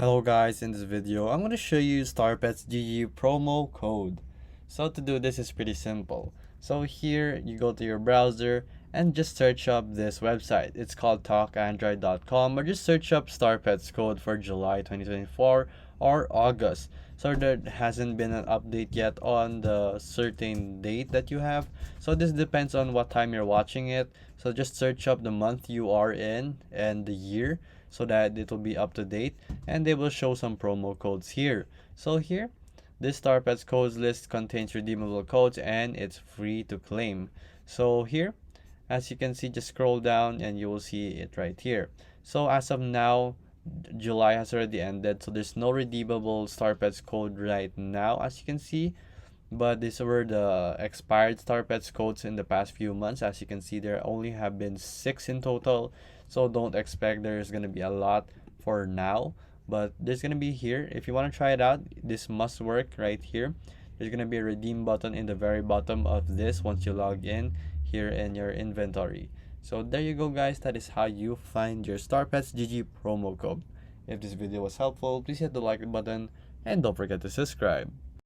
Hello guys, in this video I'm going to show you Starpets GG promo code. So to do this is pretty simple. So here you go to your browser and just search up this website. It's called talkandroid.com, or just search up Starpets code for July 2024 or August. So there hasn't been an update yet on the certain date that you have. So this depends on what time you're watching it. So just search up the month you are in and the year so that it will be up to date, and they will show some promo codes here. So here, this Starpets codes list contains redeemable codes and it's free to claim. So here, as you can see, just scroll down and you will see it right here. So as of now, July has already ended, so there's no redeemable Starpets code right now, as you can see. But these were the expired Starpets codes in the past few months. As you can see, there only have been 6 in total, so don't expect there's gonna be a lot for now. But there's gonna be here. If you want to try it out, this must work right here. There's gonna be a redeem button in the very bottom of this once you log in here in your inventory. So there you go guys, that is how you find your Starpets GG promo code. If this video was helpful, please hit the like button and don't forget to subscribe.